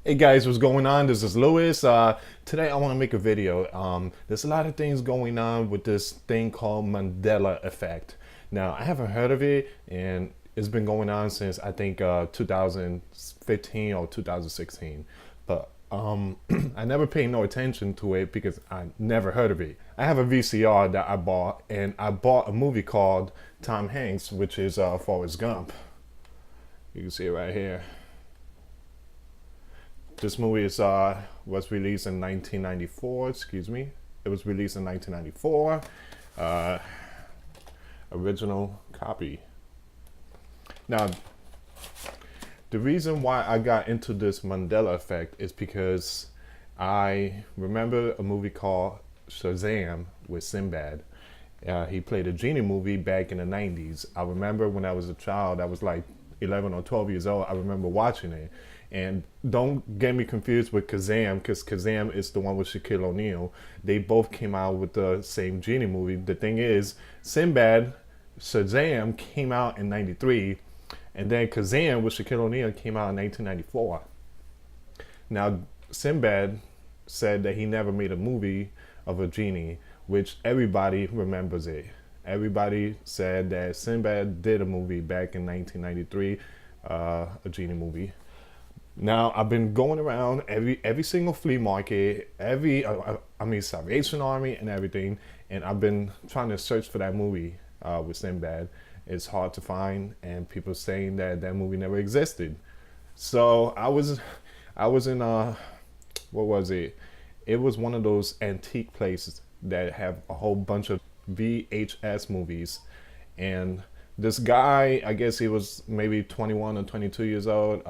Hey guys, what's going on? This is Lewis. Today I want to make a video. There's a lot of things going on with this thing called Mandela Effect. Now, I haven't heard of it, and it's been going on since I think 2015 or 2016. But I never paid no attention to it because I never heard of it. I have a VCR that I bought, and I bought a movie called Tom Hanks, which is Forrest Gump. You can see it right here. This movie was released in 1994. Excuse me. It was released in 1994. Uh, Original copy. Now, the reason why I got into this Mandela Effect is because I remember a movie called Shazam with Sinbad. He played a genie movie back in the 90s. I remember when I was a child, I was like 11 or 12 years old. I remember watching it. And don't get me confused with Kazam, because Kazam is the one with Shaquille O'Neal. They both came out with the same genie movie. The thing is, Sinbad, Shazam came out in 93, and then Kazam with Shaquille O'Neal came out in 1994. Now, Sinbad said that he never made a movie of a genie, which everybody remembers it. Everybody said that Sinbad did a movie back in 1993, a genie movie. Now, I've been going around every single flea market, Salvation Army and everything, and I've been trying to search for that movie with Sinbad. It's hard to find, and people saying that that movie never existed. So I was in what was it? It was one of those antique places that have a whole bunch of VHS movies, and this guy, I guess he was maybe 21 or 22 years old.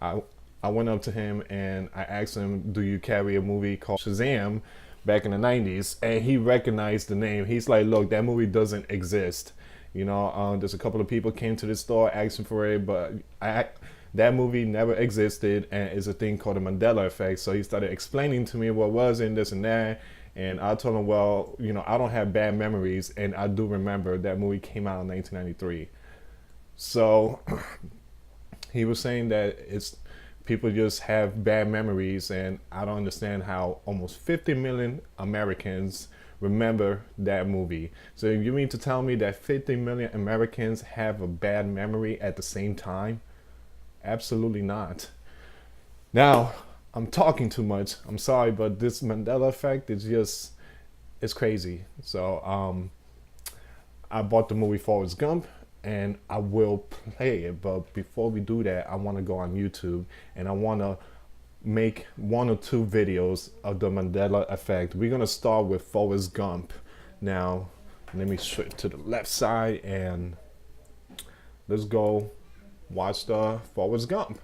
I went up to him and I asked him, do you carry a movie called Shazam back in the 90s? And he recognized the name. He's like, look, that movie doesn't exist. You know, there's a couple of people came to the store asking for it, but that movie never existed, and it's a thing called the Mandela Effect. So he started explaining to me what was in this and that. And I told him, well, you know, I don't have bad memories, and I do remember that movie came out in 1993. So he was saying that it's people just have bad memories, and I don't understand how almost 50 million Americans remember that movie. So you mean to tell me that 50 million Americans have a bad memory at the same time? Absolutely not. Now, I'm talking too much. I'm sorry, but this Mandela Effect is just, it's crazy. So I bought the movie Forrest Gump, and I will play it. But before we do that, I want to go on YouTube and I want to make 1 or 2 videos of the Mandela Effect. We're going to start with Forrest Gump. Now, let me shift to the left side and let's go watch the Forrest Gump.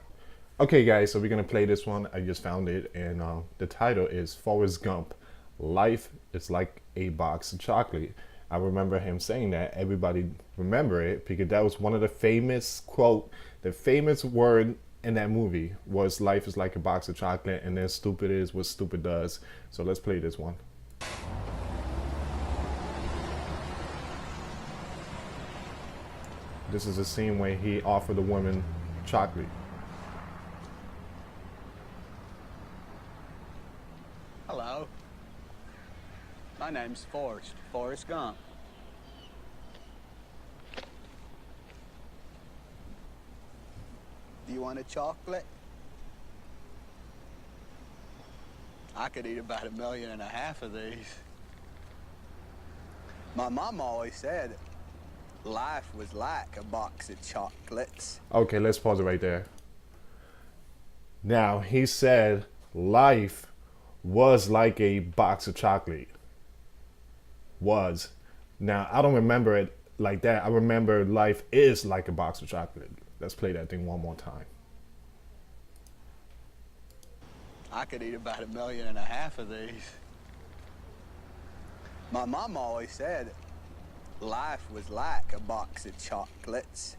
Okay guys, so we're going to play this one. I just found it, and the title is Forrest Gump. Life is like a box of chocolate. I remember him saying that. Everybody remember it because that was one of the famous quote, the famous word in that movie was life is like a box of chocolate, and then stupid is what stupid does. So let's play this one. This is a scene where he offered the woman chocolate. Hello. My name's Forrest Gump. Do you want a chocolate? I could eat about 1.5 million of these. My mom always said life was like a box of chocolates. Okay, let's pause it right there. Now, he said life was like a box of chocolate. Was. Now, I don't remember it like that. I remember life is like a box of chocolate. Let's play that thing one more time. I could eat about 1.5 million of these. My mom always said life was like a box of chocolates.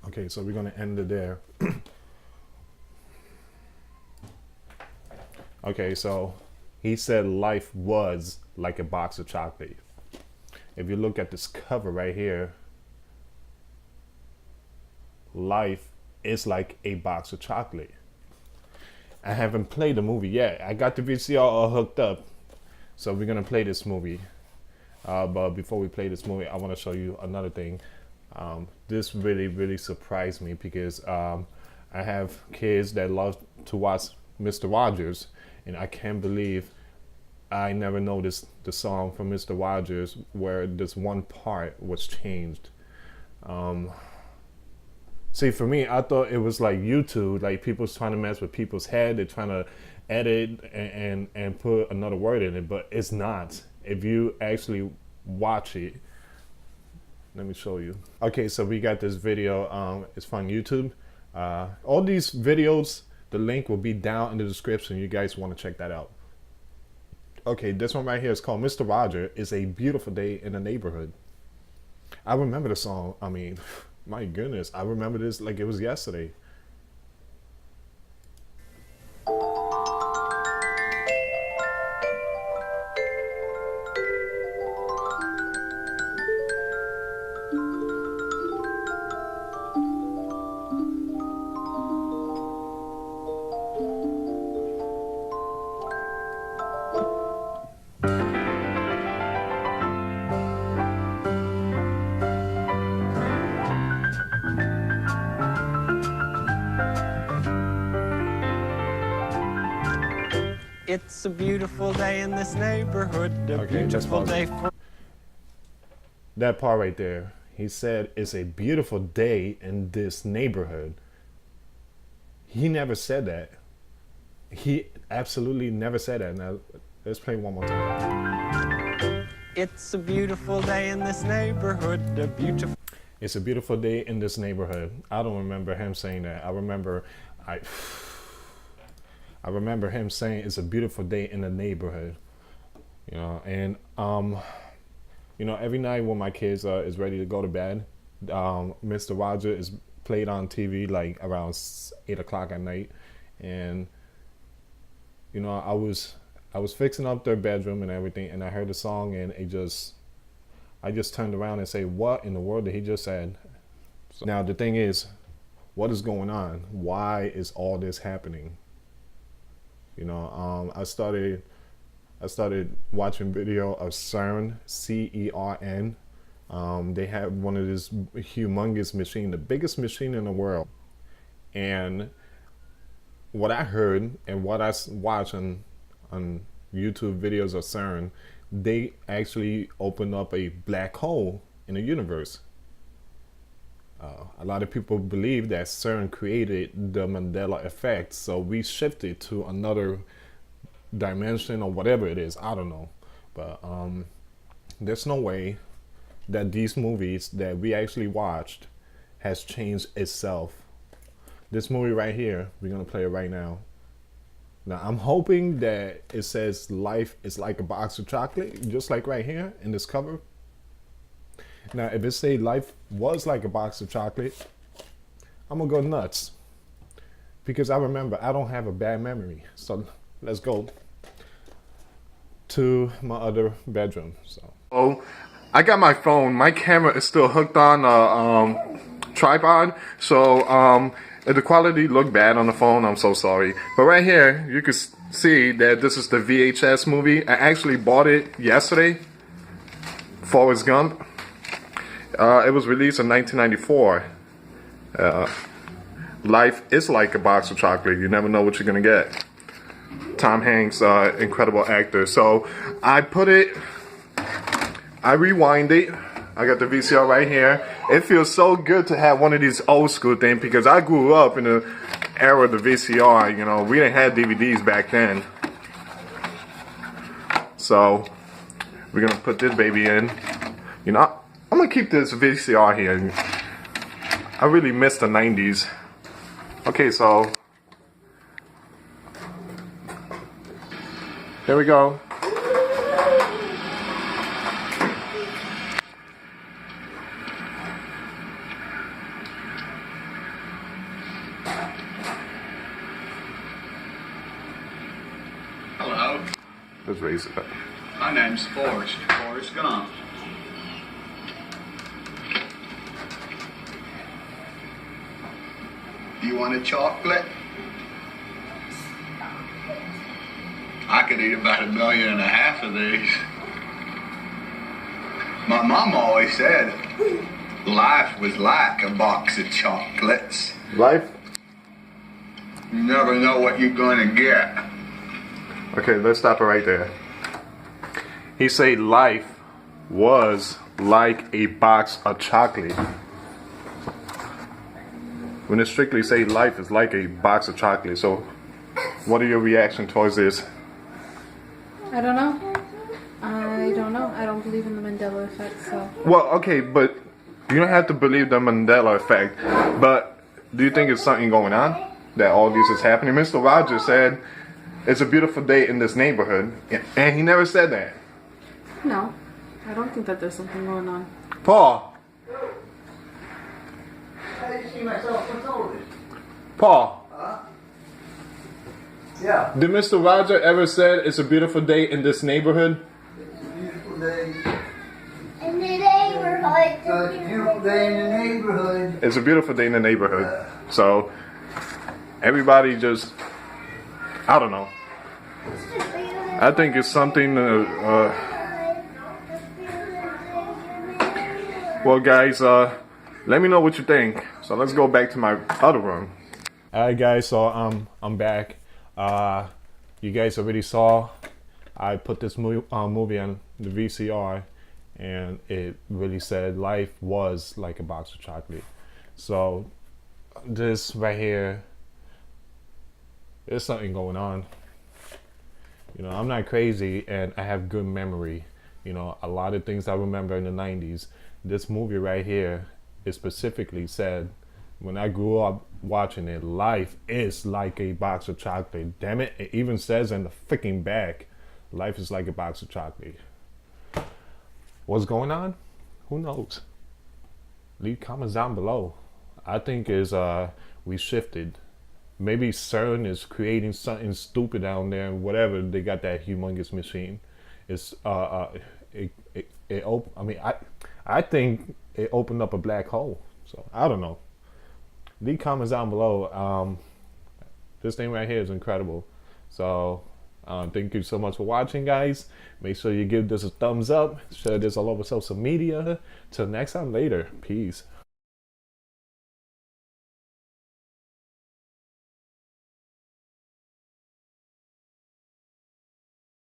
Okay, so we're going to end it there. Okay, so he said life was like a box of chocolate. If you look at this cover right here, life is like a box of chocolate. I haven't played the movie yet. I got the VCR all hooked up, so we're gonna play this movie. But before we play this movie, I want to show you another thing. This really surprised me because I have kids that love to watch Mr. Rogers, and I can't believe I never noticed the song from Mr. Rogers where this one part was changed. See, for me, I thought it was like YouTube, like people's trying to mess with people's head. They're trying to edit and put another word in it, but it's not. If you actually watch it, let me show you. Okay, so we got this video. It's from YouTube. All these videos, the link will be down in the description. You guys want to check that out. Okay, this one right here is called Mr. Roger. It's a beautiful day in the neighborhood. I remember the song. I mean, my goodness, I remember this like it was yesterday. It's a beautiful day in this neighborhood. A beautiful day for that part right there. He said it's a beautiful day in this neighborhood. He never said that. He absolutely never said that. Now let's play one more time. It's a beautiful day in this neighborhood. A beautiful. It's a beautiful day in this neighborhood. I don't remember him saying that. I remember him saying it's a beautiful day in the neighborhood, you know. And you know, every night when my kids is ready to go to bed, Mr. Roger is played on TV like around 8 o'clock at night, and you know, I was fixing up their bedroom and everything, and I heard the song, and I just turned around and say, what in the world did he just said? So, now the thing is, what is going on? Why is all this happening? You know, I started watching video of CERN, CERN. They have one of this humongous machine, the biggest machine in the world. And what I heard and what I watched on YouTube videos of CERN, they actually opened up a black hole in the universe. A lot of people believe that CERN created the Mandela Effect, so we shifted to another dimension or whatever it is. I don't know, but there's no way that these movies that we actually watched has changed itself. This movie right here, we're gonna play it right now. Now I'm hoping that it says life is like a box of chocolate, just like right here in this cover. Now, if it say life was like a box of chocolate, I'm gonna go nuts. Because I remember, I don't have a bad memory. So let's go to my other bedroom. So, I got my phone. My camera is still hooked on a tripod. So if the quality looked bad on the phone, I'm so sorry. But right here, you can see that this is the VHS movie. I actually bought it yesterday. Forrest Gump. It was released in 1994. Life is like a box of chocolate. You never know what you're gonna get. Tom Hanks, incredible actor. So I rewind it. I got the VCR right here. It feels so good to have one of these old school things because I grew up in the era of the VCR. You know, we didn't have DVDs back then. So we're gonna put this baby in. You know, I'm gonna keep this VCR here. I really miss the 90s. Okay, so here we go. Hello. Let's raise it up. My name's Forrest Gump. You want a chocolate? I could eat about 1.5 million of these. My mom always said life was like a box of chocolates. Life? You never know what you're gonna get. Okay, let's stop it right there. He said life was like a box of chocolate. When it strictly say life is like a box of chocolate, so what are your reaction towards this? I don't know. I don't know. I don't believe in the Mandela Effect, so. Well, okay, but you don't have to believe the Mandela Effect. But do you think it's something going on that all this is happening? Mr. Rogers said it's a beautiful day in this neighborhood, and he never said that. No. I don't think that there's something going on. Paul. I just see myself what's all this. Paul. Yeah, Did Mr. Roger ever said it's a beautiful day in this neighborhood? it's a beautiful day. In the neighborhood. So it's a beautiful day in the neighborhood. It's a beautiful day in the neighborhood. So everybody just, I don't know. I think it's something. Well, guys, let me know what you think. So let's go back to my other room. All right, guys. So I'm back. You guys already saw. I put this movie on the VCR, and it really said life was like a box of chocolate. So this right here, there's something going on. You know, I'm not crazy, and I have good memory. You know, a lot of things I remember in the 90s. This movie right here, it specifically said, when I grew up watching it, life is like a box of chocolate. Damn it, it even says in the freaking back, life is like a box of chocolate. What's going on? Who knows? Leave comments down below. I think is we shifted. Maybe CERN is creating something stupid down there, and whatever, they got that humongous machine. It's I think it opened up a black hole. So I don't know. Leave comments down below. This thing right here is incredible. So thank you so much for watching, guys. Make sure you give this a thumbs up. Share this all over social media. Till next time, later. Peace.